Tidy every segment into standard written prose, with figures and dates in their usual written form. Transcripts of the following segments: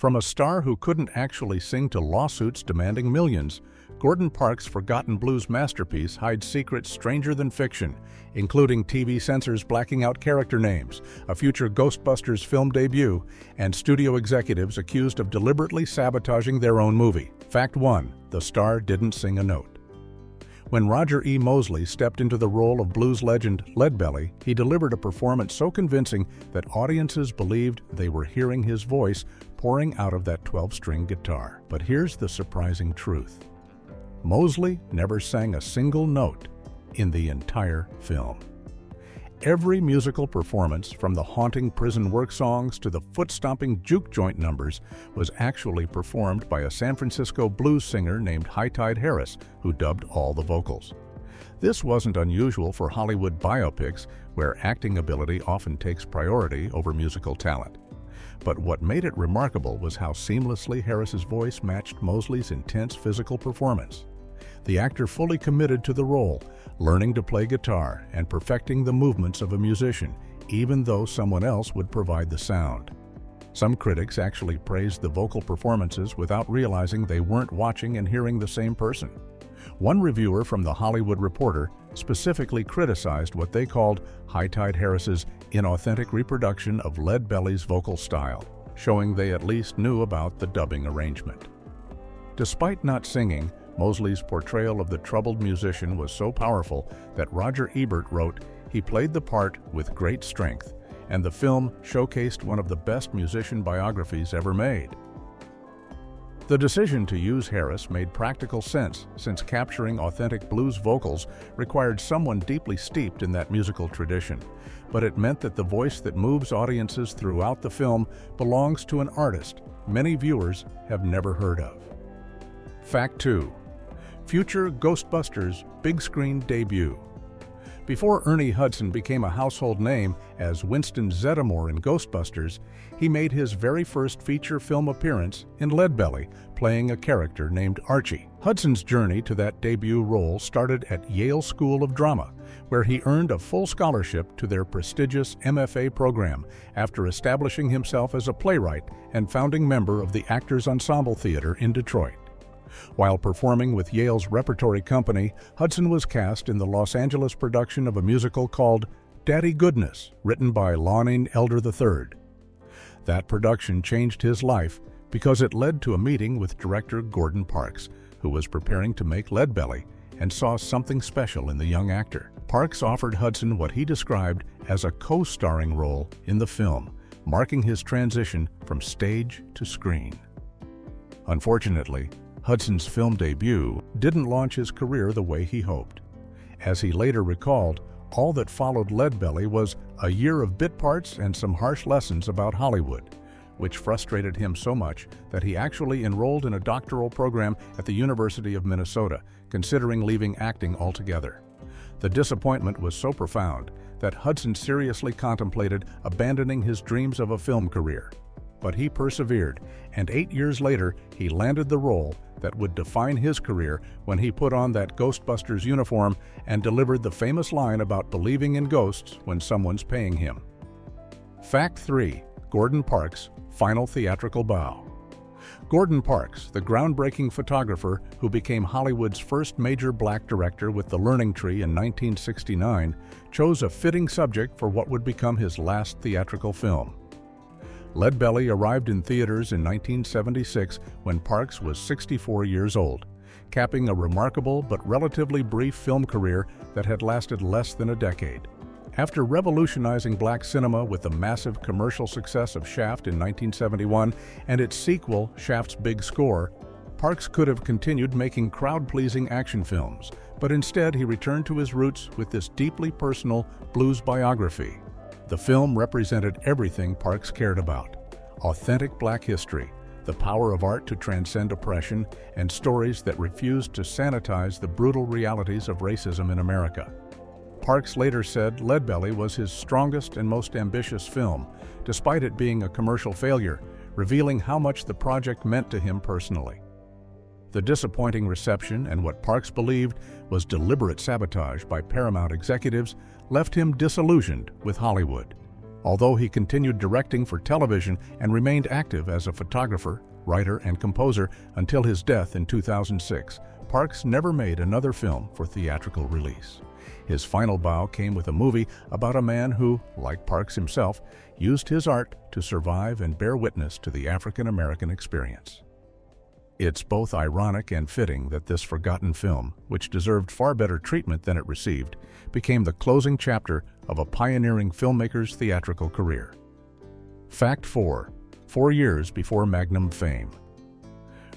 From a star who couldn't actually sing to lawsuits demanding millions, Gordon Parks' forgotten blues masterpiece hides secrets stranger than fiction, including TV censors blacking out character names, a future Ghostbusters film debut, and studio executives accused of deliberately sabotaging their own movie. Fact 1. The star didn't sing a note. When Roger E. Mosley stepped into the role of blues legend Leadbelly, he delivered a performance so convincing that audiences believed they were hearing his voice pouring out of that 12-string guitar. But here's the surprising truth. Mosley never sang a single note in the entire film. Every musical performance, from the haunting prison work songs to the foot-stomping juke joint numbers, was actually performed by a San Francisco blues singer named High Tide Harris, who dubbed all the vocals. This wasn't unusual for Hollywood biopics, where acting ability often takes priority over musical talent. But what made it remarkable was how seamlessly Harris's voice matched Mosley's intense physical performance. The actor fully committed to the role, learning to play guitar and perfecting the movements of a musician, even though someone else would provide the sound. Some critics actually praised the vocal performances without realizing they weren't watching and hearing the same person. One reviewer from The Hollywood Reporter specifically criticized what they called High Tide Harris's inauthentic reproduction of Leadbelly's vocal style, showing they at least knew about the dubbing arrangement. Despite not singing, Mosley's portrayal of the troubled musician was so powerful that Roger Ebert wrote, "He played the part with great strength," and the film showcased one of the best musician biographies ever made. The decision to use Harris made practical sense, since capturing authentic blues vocals required someone deeply steeped in that musical tradition. But it meant that the voice that moves audiences throughout the film belongs to an artist many viewers have never heard of. Fact 2. Future Ghostbusters big screen debut. Before Ernie Hudson became a household name as Winston Zeddemore in Ghostbusters, he made his very first feature film appearance in Leadbelly, playing a character named Archie. Hudson's journey to that debut role started at Yale School of Drama, where he earned a full scholarship to their prestigious MFA program after establishing himself as a playwright and founding member of the Actors Ensemble Theater in Detroit. While performing with Yale's repertory company, Hudson was cast in the Los Angeles production of a musical called Daddy Goodness, written by Lorne Elder III. That production changed his life because it led to a meeting with director Gordon Parks, who was preparing to make Leadbelly and saw something special in the young actor. Parks offered Hudson what he described as a co-starring role in the film, marking his transition from stage to screen. Unfortunately, Hudson's film debut didn't launch his career the way he hoped. As he later recalled, all that followed Leadbelly was a year of bit parts and some harsh lessons about Hollywood, which frustrated him so much that he actually enrolled in a doctoral program at the University of Minnesota, considering leaving acting altogether. The disappointment was so profound that Hudson seriously contemplated abandoning his dreams of a film career. But he persevered, and 8 years later, he landed the role that would define his career when he put on that Ghostbusters uniform and delivered the famous line about believing in ghosts when someone's paying him. Fact 3. Gordon Parks' final theatrical bow. Gordon Parks, the groundbreaking photographer who became Hollywood's first major black director with The Learning Tree in 1969, chose a fitting subject for what would become his last theatrical film. Leadbelly arrived in theaters in 1976 when Parks was 64 years old, capping a remarkable but relatively brief film career that had lasted less than a decade. After revolutionizing black cinema with the massive commercial success of Shaft in 1971 and its sequel, Shaft's Big Score, Parks could have continued making crowd-pleasing action films, but instead he returned to his roots with this deeply personal blues biography. The film represented everything Parks cared about: authentic black history, the power of art to transcend oppression, and stories that refused to sanitize the brutal realities of racism in America. Parks later said Leadbelly was his strongest and most ambitious film, despite it being a commercial failure, revealing how much the project meant to him personally. The disappointing reception and what Parks believed was deliberate sabotage by Paramount executives left him disillusioned with Hollywood. although he continued directing for television and remained active as a photographer, writer, and composer until his death in 2006. Parks never made another film for theatrical release. His final bow came with a movie about a man who, like Parks himself, used his art to survive and bear witness to the African-American experience. It's both ironic and fitting that this forgotten film, which deserved far better treatment than it received, became the closing chapter of a pioneering filmmaker's theatrical career. Fact 4. 4 years before Magnum fame.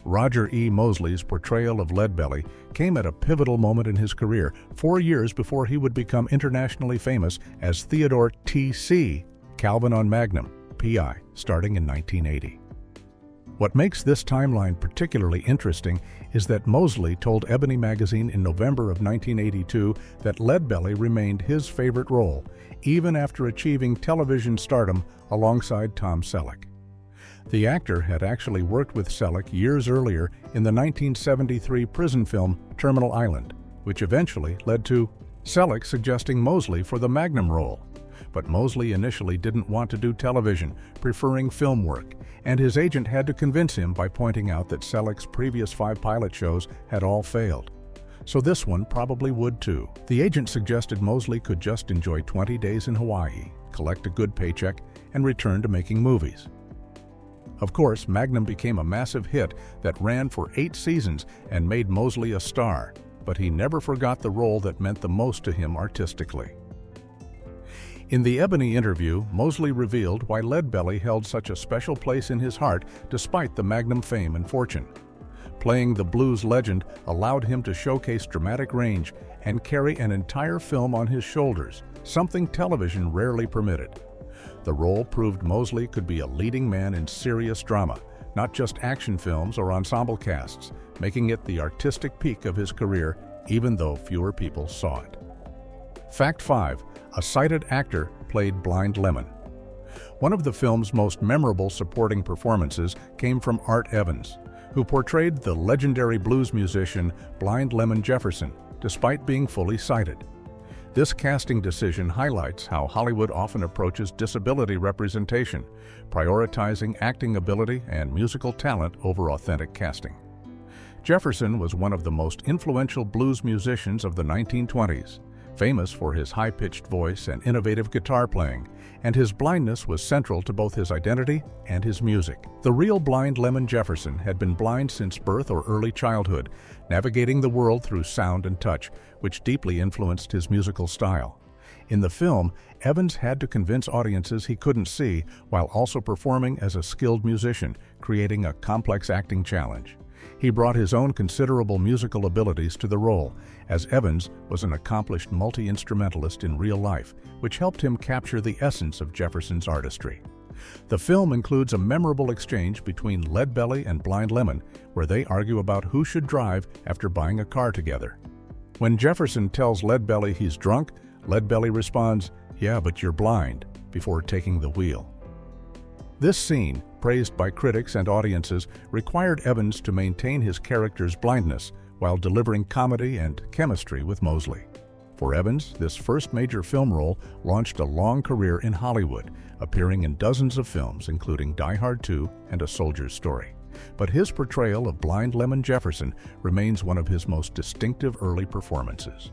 Roger E. Mosley's portrayal of Leadbelly came at a pivotal moment in his career, 4 years before he would become internationally famous as Theodore T.C. Calvin on Magnum, P.I., starting in 1980. What makes this timeline particularly interesting is that Mosley told Ebony magazine in November of 1982 that Leadbelly remained his favorite role, even after achieving television stardom alongside Tom Selleck. The actor had actually worked with Selleck years earlier in the 1973 prison film Terminal Island, which eventually led to Selleck suggesting Mosley for the Magnum role. But Mosley initially didn't want to do television, preferring film work, and his agent had to convince him by pointing out that Selleck's previous 5 pilot shows had all failed. So this one probably would too. The agent suggested Mosley could just enjoy 20 days in Hawaii, collect a good paycheck, and return to making movies. Of course, Magnum became a massive hit that ran for 8 seasons and made Mosley a star, but he never forgot the role that meant the most to him artistically. In the Ebony interview, Mosley revealed why Leadbelly held such a special place in his heart despite the Magnum fame and fortune. Playing the blues legend allowed him to showcase dramatic range and carry an entire film on his shoulders, something television rarely permitted. The role proved Mosley could be a leading man in serious drama, not just action films or ensemble casts, making it the artistic peak of his career, even though fewer people saw it. Fact 5. A sighted actor played Blind Lemon. One of the film's most memorable supporting performances came from Art Evans, who portrayed the legendary blues musician Blind Lemon Jefferson, despite being fully sighted. This casting decision highlights how Hollywood often approaches disability representation, prioritizing acting ability and musical talent over authentic casting. Jefferson was one of the most influential blues musicians of the 1920s, famous for his high-pitched voice and innovative guitar playing, and his blindness was central to both his identity and his music. The real Blind Lemon Jefferson had been blind since birth or early childhood, navigating the world through sound and touch, which deeply influenced his musical style. In the film, Evans had to convince audiences he couldn't see while also performing as a skilled musician, creating a complex acting challenge. He brought his own considerable musical abilities to the role, as Evans was an accomplished multi-instrumentalist in real life, which helped him capture the essence of Jefferson's artistry. The film includes a memorable exchange between Leadbelly and Blind Lemon, where they argue about who should drive after buying a car together. When Jefferson tells Leadbelly he's drunk, Leadbelly responds, "Yeah, but you're blind," before taking the wheel. This scene, praised by critics and audiences, required Evans to maintain his character's blindness while delivering comedy and chemistry with Mosley. For Evans, this first major film role launched a long career in Hollywood, appearing in dozens of films including Die Hard 2 and A Soldier's Story. But his portrayal of Blind Lemon Jefferson remains one of his most distinctive early performances.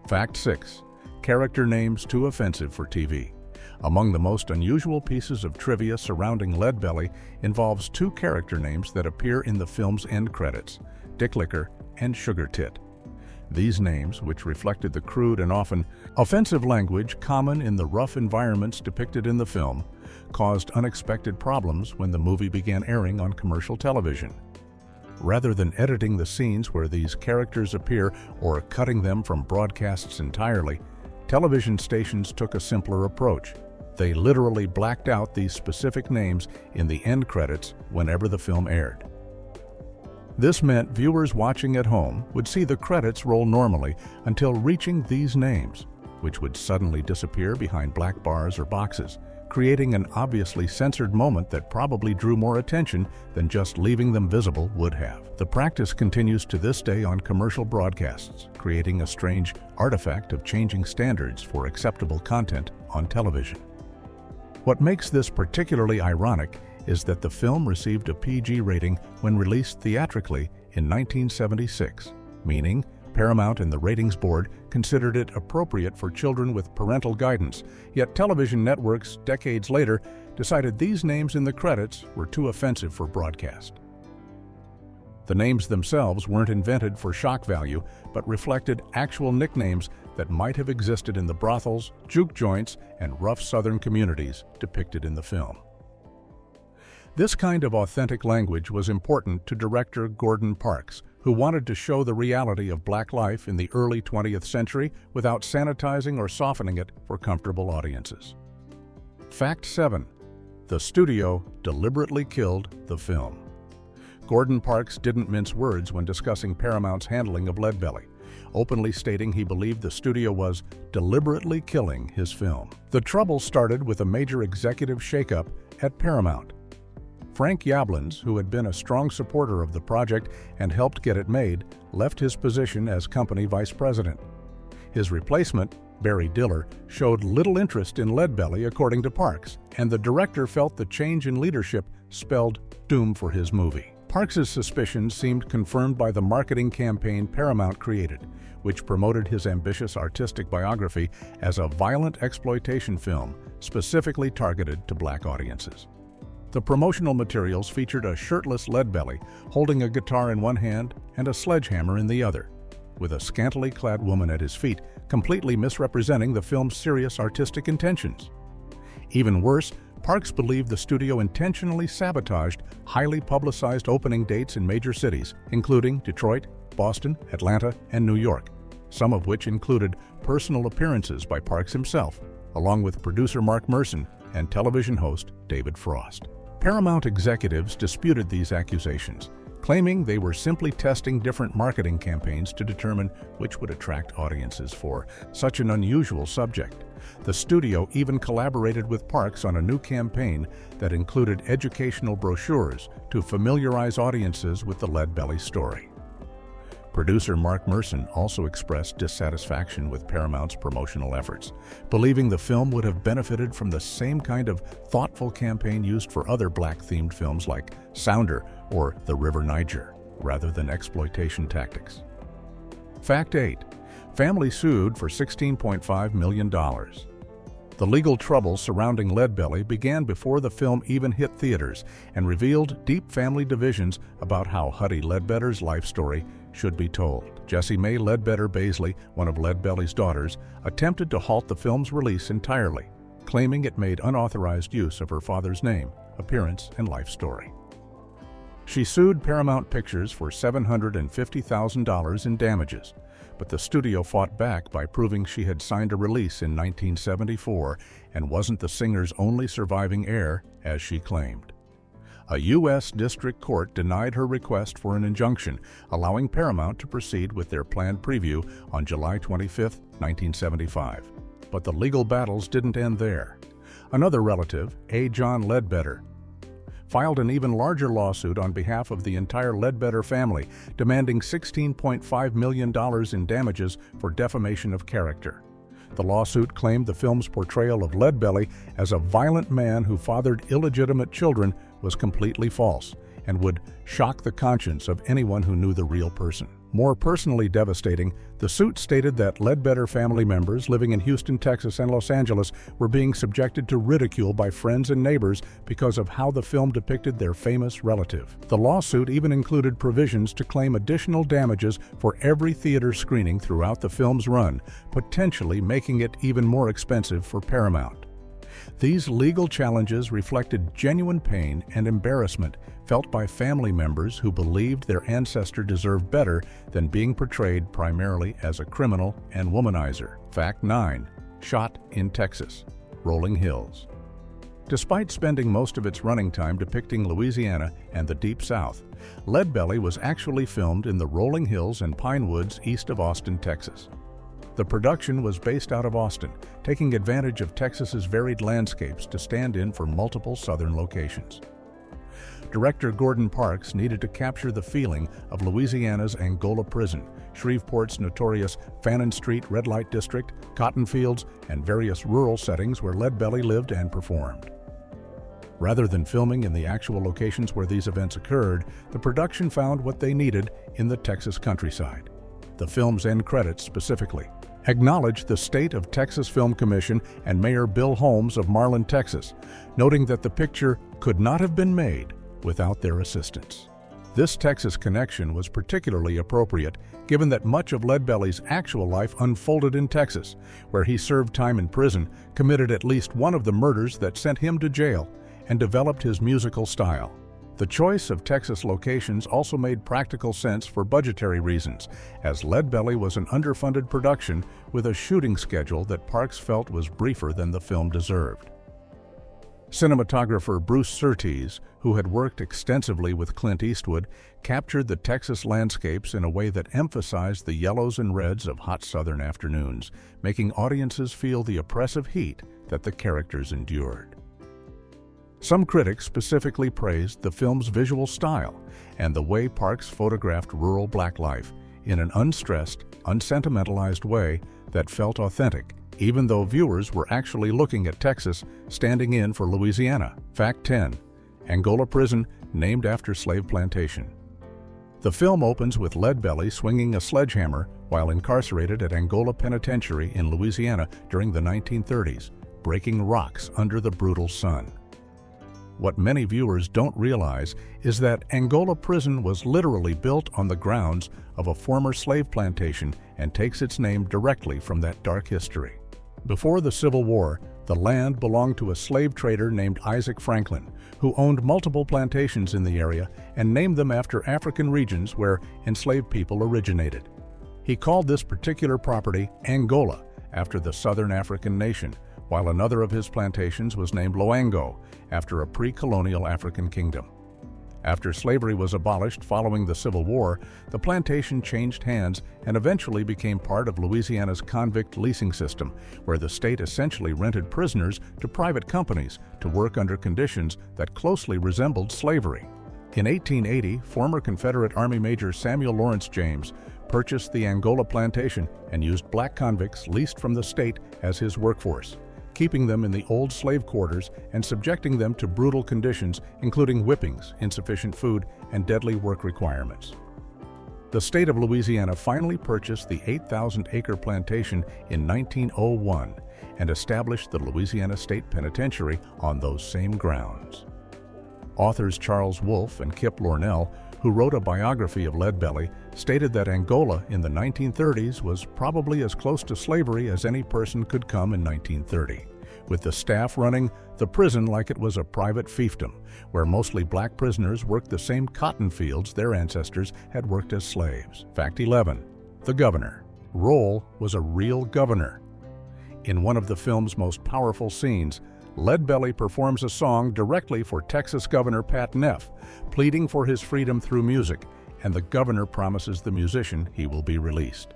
Fact 6. Character names too offensive for TV. Among the most unusual pieces of trivia surrounding Leadbelly involves 2 character names that appear in the film's end credits, Dicklicker and Sugar Tit. These names, which reflected the crude and often offensive language common in the rough environments depicted in the film, caused unexpected problems when the movie began airing on commercial television. Rather than editing the scenes where these characters appear or cutting them from broadcasts entirely, television stations took a simpler approach. They literally blacked out these specific names in the end credits whenever the film aired. This meant viewers watching at home would see the credits roll normally until reaching these names, which would suddenly disappear behind black bars or boxes, creating an obviously censored moment that probably drew more attention than just leaving them visible would have. The practice continues to this day on commercial broadcasts, creating a strange artifact of changing standards for acceptable content on television. What makes this particularly ironic is that the film received a PG rating when released theatrically in 1976, meaning Paramount and the Ratings Board considered it appropriate for children with parental guidance, yet television networks, decades later, decided these names in the credits were too offensive for broadcast. The names themselves weren't invented for shock value, but reflected actual nicknames that might have existed in the brothels, juke joints, and rough Southern communities depicted in the film. This kind of authentic language was important to director Gordon Parks, who wanted to show the reality of Black life in the early 20th century without sanitizing or softening it for comfortable audiences. Fact 7. The studio deliberately killed the film. Gordon Parks didn't mince words when discussing Paramount's handling of Leadbelly, openly stating he believed the studio was deliberately killing his film. The trouble started with a major executive shakeup at Paramount. Frank Yablans, who had been a strong supporter of the project and helped get it made, left his position as company vice president. His replacement, Barry Diller, showed little interest in Leadbelly, according to Parks, and the director felt the change in leadership spelled doom for his movie. Parks's suspicions seemed confirmed by the marketing campaign Paramount created, which promoted his ambitious artistic biography as a violent exploitation film specifically targeted to Black audiences. The promotional materials featured a shirtless Leadbelly holding a guitar in one hand and a sledgehammer in the other, with a scantily clad woman at his feet, completely misrepresenting the film's serious artistic intentions. Even worse, Parks believed the studio intentionally sabotaged highly publicized opening dates in major cities, including Detroit, Boston, Atlanta, and New York, some of which included personal appearances by Parks himself, along with producer Mark Merson and television host David Frost. Paramount executives disputed these accusations, claiming they were simply testing different marketing campaigns to determine which would attract audiences for such an unusual subject. The studio even collaborated with Parks on a new campaign that included educational brochures to familiarize audiences with the Leadbelly story. Producer Mark Merson also expressed dissatisfaction with Paramount's promotional efforts, believing the film would have benefited from the same kind of thoughtful campaign used for other Black-themed films like Sounder or The River Niger, rather than exploitation tactics. Fact 8. Family sued for $16.5 million. The legal troubles surrounding Leadbelly began before the film even hit theaters and revealed deep family divisions about how Huddie Ledbetter's life story should be told. Jessie Mae Ledbetter Baisley, one of Leadbelly's daughters, attempted to halt the film's release entirely, claiming it made unauthorized use of her father's name, appearance, and life story. She sued Paramount Pictures for $750,000 in damages, but the studio fought back by proving she had signed a release in 1974 and wasn't the singer's only surviving heir, as she claimed. A U.S. District Court denied her request for an injunction, allowing Paramount to proceed with their planned preview on July 25, 1975. But the legal battles didn't end there. Another relative, A. John Ledbetter, filed an even larger lawsuit on behalf of the entire Ledbetter family, demanding $16.5 million in damages for defamation of character. The lawsuit claimed the film's portrayal of Leadbelly as a violent man who fathered illegitimate children was completely false and would shock the conscience of anyone who knew the real person. More personally devastating, the suit stated that Ledbetter family members living in Houston, Texas, and Los Angeles were being subjected to ridicule by friends and neighbors because of how the film depicted their famous relative. The lawsuit even included provisions to claim additional damages for every theater screening throughout the film's run, potentially making it even more expensive for Paramount. These legal challenges reflected genuine pain and embarrassment felt by family members who believed their ancestor deserved better than being portrayed primarily as a criminal and womanizer. Fact 9. Shot in Texas, Rolling Hills. Despite spending most of its running time depicting Louisiana and the Deep South, Leadbelly was actually filmed in the rolling hills and pine woods east of Austin, Texas. The production was based out of Austin, taking advantage of Texas's varied landscapes to stand in for multiple southern locations. Director Gordon Parks needed to capture the feeling of Louisiana's Angola Prison, Shreveport's notorious Fannin Street Red Light District, cotton fields, and various rural settings where Leadbelly lived and performed. Rather than filming in the actual locations where these events occurred, the production found what they needed in the Texas countryside. The film's end credits specifically acknowledge the State of Texas Film Commission and Mayor Bill Holmes of Marlin, Texas, noting that the picture could not have been made without their assistance. This Texas connection was particularly appropriate given that much of Leadbelly's actual life unfolded in Texas, where he served time in prison, committed at least one of the murders that sent him to jail, and developed his musical style. The choice of Texas locations also made practical sense for budgetary reasons, as Leadbelly was an underfunded production with a shooting schedule that Parks felt was briefer than the film deserved. Cinematographer Bruce Surtees, who had worked extensively with Clint Eastwood, captured the Texas landscapes in a way that emphasized the yellows and reds of hot southern afternoons, making audiences feel the oppressive heat that the characters endured. Some critics specifically praised the film's visual style and the way Parks photographed rural black life in an unstressed, unsentimentalized way that felt authentic, even though viewers were actually looking at Texas standing in for Louisiana. Fact 10. Angola Prison, named after slave plantation. The film opens with Leadbelly swinging a sledgehammer while incarcerated at Angola Penitentiary in Louisiana during the 1930s, breaking rocks under the brutal sun. What many viewers don't realize is that Angola Prison was literally built on the grounds of a former slave plantation and takes its name directly from that dark history. Before the Civil War, the land belonged to a slave trader named Isaac Franklin, who owned multiple plantations in the area and named them after African regions where enslaved people originated. He called this particular property Angola, after the southern African nation, while another of his plantations was named Loango, after a pre-colonial African kingdom. After slavery was abolished following the Civil War, the plantation changed hands and eventually became part of Louisiana's convict leasing system, where the state essentially rented prisoners to private companies to work under conditions that closely resembled slavery. In 1880, former Confederate Army Major Samuel Lawrence James purchased the Angola plantation and used black convicts leased from the state as his workforce, keeping them in the old slave quarters and subjecting them to brutal conditions, including whippings, insufficient food, and deadly work requirements. The state of Louisiana finally purchased the 8,000-acre plantation in 1901 and established the Louisiana State Penitentiary on those same grounds. Authors Charles Wolfe and Kip Lornell, who wrote a biography of Leadbelly, stated that Angola in the 1930s was probably as close to slavery as any person could come in 1930, with the staff running the prison like it was a private fiefdom, where mostly black prisoners worked the same cotton fields their ancestors had worked as slaves. Fact 11. The governor. Roll was a real governor. In one of the film's most powerful scenes, Leadbelly performs a song directly for Texas Governor Pat Neff, pleading for his freedom through music, and the governor promises the musician he will be released.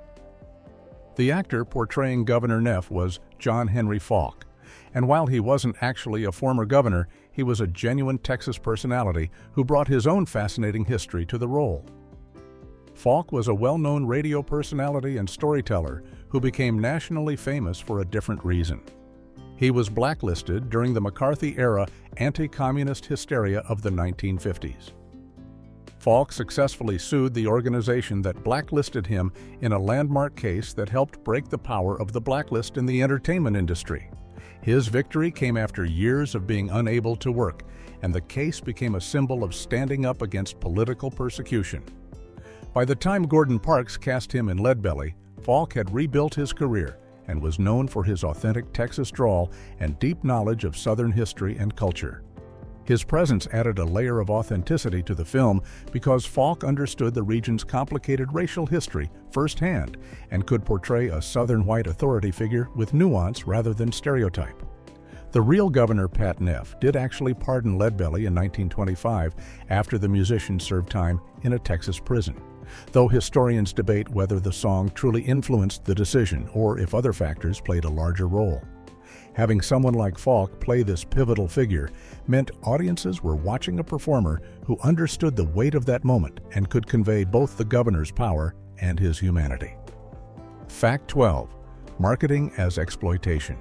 The actor portraying Governor Neff was John Henry Falk, and while he wasn't actually a former governor, he was a genuine Texas personality who brought his own fascinating history to the role. Falk was a well-known radio personality and storyteller who became nationally famous for a different reason. He was blacklisted during the McCarthy-era anti-communist hysteria of the 1950s. Falk successfully sued the organization that blacklisted him in a landmark case that helped break the power of the blacklist in the entertainment industry. His victory came after years of being unable to work, and the case became a symbol of standing up against political persecution. By the time Gordon Parks cast him in Leadbelly, Falk had rebuilt his career and was known for his authentic Texas drawl and deep knowledge of Southern history and culture. His presence added a layer of authenticity to the film because Falk understood the region's complicated racial history firsthand and could portray a Southern white authority figure with nuance rather than stereotype. The real Governor Pat Neff did actually pardon Leadbelly in 1925 after the musician served time in a Texas prison, though historians debate whether the song truly influenced the decision or if other factors played a larger role. Having someone like Falk play this pivotal figure meant audiences were watching a performer who understood the weight of that moment and could convey both the governor's power and his humanity. Fact 12. Marketing as exploitation.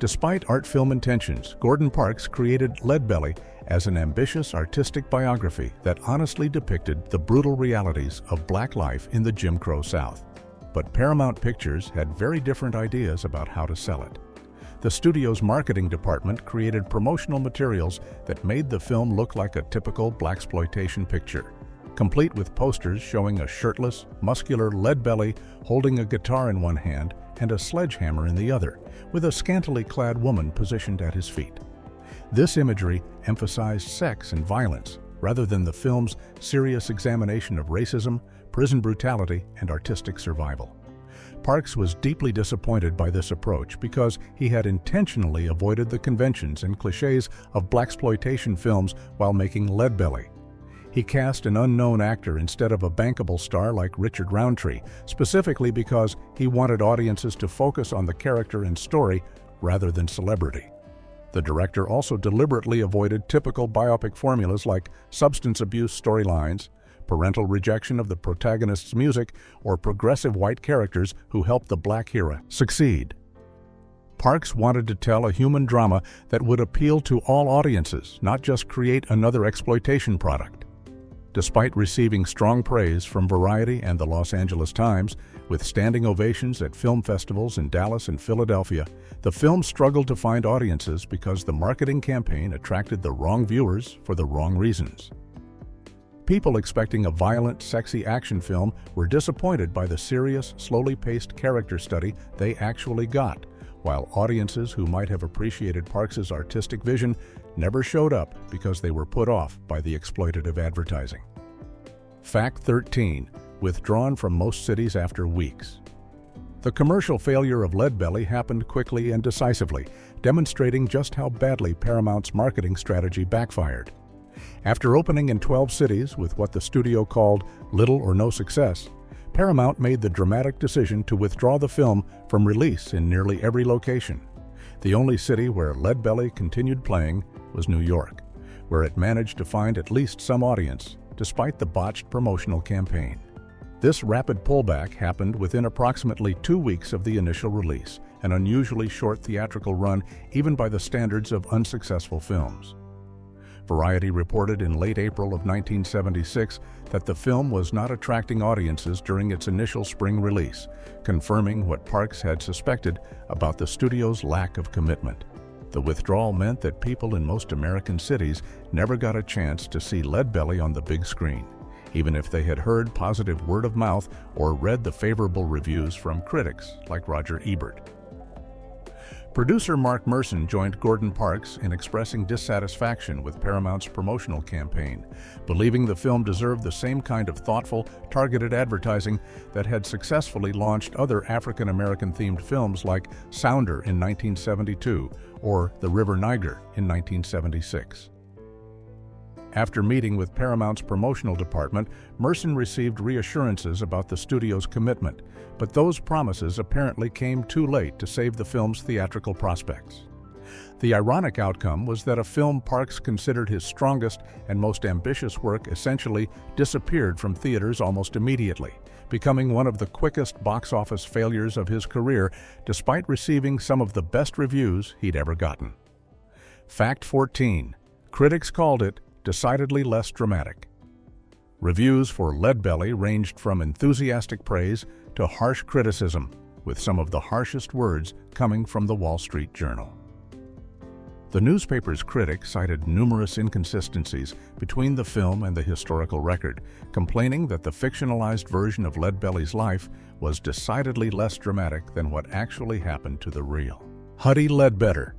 Despite art film intentions, Gordon Parks created Leadbelly as an ambitious artistic biography that honestly depicted the brutal realities of black life in the Jim Crow South. But Paramount Pictures had very different ideas about how to sell it. The studio's marketing department created promotional materials that made the film look like a typical blaxploitation picture, complete with posters showing a shirtless, muscular Leadbelly holding a guitar in one hand and a sledgehammer in the other, with a scantily clad woman positioned at his feet. This imagery emphasized sex and violence rather than the film's serious examination of racism, prison brutality, and artistic survival. Parks was deeply disappointed by this approach because he had intentionally avoided the conventions and cliches of blaxploitation films while making Leadbelly. He cast an unknown actor instead of a bankable star like Richard Roundtree, specifically because he wanted audiences to focus on the character and story rather than celebrity. The director also deliberately avoided typical biopic formulas like substance abuse storylines, parental rejection of the protagonist's music, or progressive white characters who helped the black hero succeed. Parks wanted to tell a human drama that would appeal to all audiences, not just create another exploitation product. Despite receiving strong praise from Variety and the Los Angeles Times, with standing ovations at film festivals in Dallas and Philadelphia, the film struggled to find audiences because the marketing campaign attracted the wrong viewers for the wrong reasons. People expecting a violent, sexy action film were disappointed by the serious, slowly paced character study they actually got, while audiences who might have appreciated Parks's artistic vision never showed up because they were put off by the exploitative advertising. Fact 13. Withdrawn from most cities after weeks. The commercial failure of Leadbelly happened quickly and decisively, demonstrating just how badly Paramount's marketing strategy backfired. After opening in 12 cities with what the studio called little or no success, Paramount made the dramatic decision to withdraw the film from release in nearly every location. The only city where Leadbelly continued playing was New York, where it managed to find at least some audience, despite the botched promotional campaign. This rapid pullback happened within approximately 2 weeks of the initial release, an unusually short theatrical run even by the standards of unsuccessful films. Variety reported in late April of 1976 that the film was not attracting audiences during its initial spring release, confirming what Parks had suspected about the studio's lack of commitment. The withdrawal meant that people in most American cities never got a chance to see Leadbelly on the big screen, even if they had heard positive word of mouth or read the favorable reviews from critics like Roger Ebert. Producer Mark Merson joined Gordon Parks in expressing dissatisfaction with Paramount's promotional campaign, believing the film deserved the same kind of thoughtful, targeted advertising that had successfully launched other African-American themed films like Sounder in 1972 or The River Niger in 1976. After meeting with Paramount's promotional department, Merson received reassurances about the studio's commitment, but those promises apparently came too late to save the film's theatrical prospects. The ironic outcome was that a film Parks considered his strongest and most ambitious work essentially disappeared from theaters almost immediately, becoming one of the quickest box office failures of his career despite receiving some of the best reviews he'd ever gotten. Fact 14. Critics called it decidedly less dramatic. Reviews for Leadbelly ranged from enthusiastic praise to harsh criticism, with some of the harshest words coming from the Wall Street Journal. The newspaper's critic cited numerous inconsistencies between the film and the historical record, complaining that the fictionalized version of Leadbelly's life was decidedly less dramatic than what actually happened to the real Huddie Ledbetter.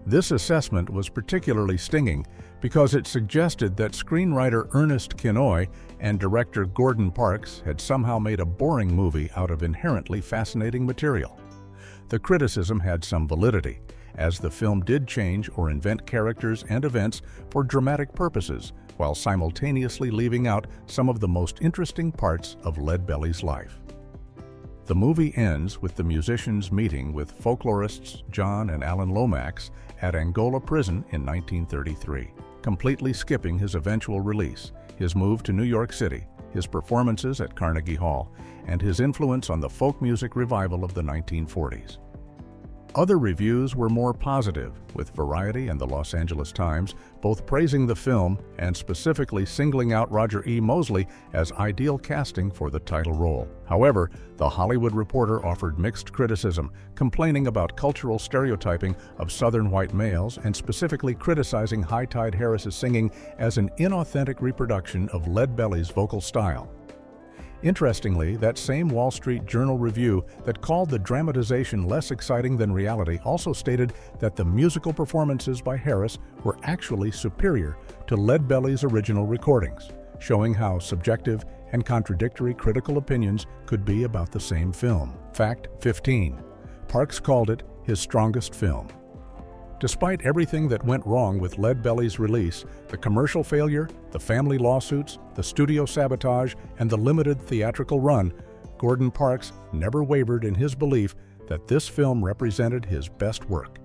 This assessment was particularly stinging because it suggested that screenwriter Ernest Kinoy and director Gordon Parks had somehow made a boring movie out of inherently fascinating material. The criticism had some validity, as the film did change or invent characters and events for dramatic purposes, while simultaneously leaving out some of the most interesting parts of Leadbelly's life. The movie ends with the musicians meeting with folklorists John and Alan Lomax at Angola Prison in 1933, completely skipping his eventual release, his move to New York City, his performances at Carnegie Hall, and his influence on the folk music revival of the 1940s. Other reviews were more positive, with Variety and the Los Angeles Times both praising the film and specifically singling out Roger E. Mosley as ideal casting for the title role. However, The Hollywood Reporter offered mixed criticism, complaining about cultural stereotyping of Southern white males and specifically criticizing High Tide Harris's singing as an inauthentic reproduction of Leadbelly's vocal style. Interestingly, that same Wall Street Journal review that called the dramatization less exciting than reality also stated that the musical performances by Harris were actually superior to Leadbelly's original recordings, showing how subjective and contradictory critical opinions could be about the same film. Fact 15. Parks called it his strongest film. Despite everything that went wrong with Leadbelly's release, the commercial failure, the family lawsuits, the studio sabotage, and the limited theatrical run, Gordon Parks never wavered in his belief that this film represented his best work.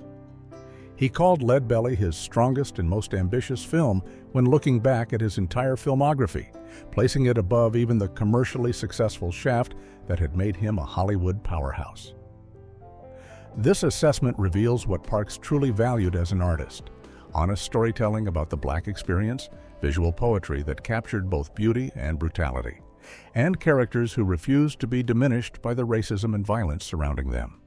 He called Leadbelly his strongest and most ambitious film when looking back at his entire filmography, placing it above even the commercially successful Shaft that had made him a Hollywood powerhouse. This assessment reveals what Parks truly valued as an artist: honest storytelling about the Black experience, visual poetry that captured both beauty and brutality, and characters who refused to be diminished by the racism and violence surrounding them.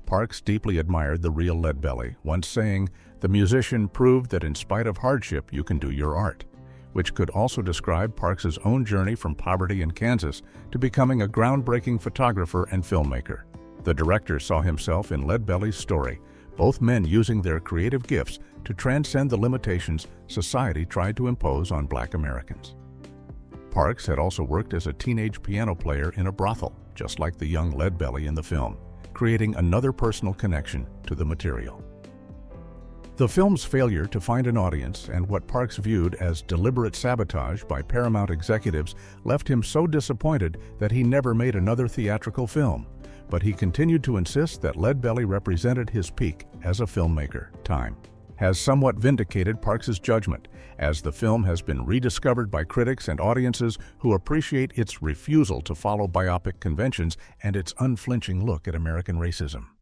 Parks deeply admired the real Leadbelly, once saying, "The musician proved that in spite of hardship you can do your art," which could also describe Parks's own journey from poverty in Kansas to becoming a groundbreaking photographer and filmmaker. The director saw himself in Leadbelly's story, both men using their creative gifts to transcend the limitations society tried to impose on Black Americans. Parks had also worked as a teenage piano player in a brothel, just like the young Leadbelly in the film, creating another personal connection to the material. The film's failure to find an audience and what Parks viewed as deliberate sabotage by Paramount executives left him so disappointed that he never made another theatrical film. But he continued to insist that Leadbelly represented his peak as a filmmaker. Time has somewhat vindicated Parks's judgment, as the film has been rediscovered by critics and audiences who appreciate its refusal to follow biopic conventions and its unflinching look at American racism.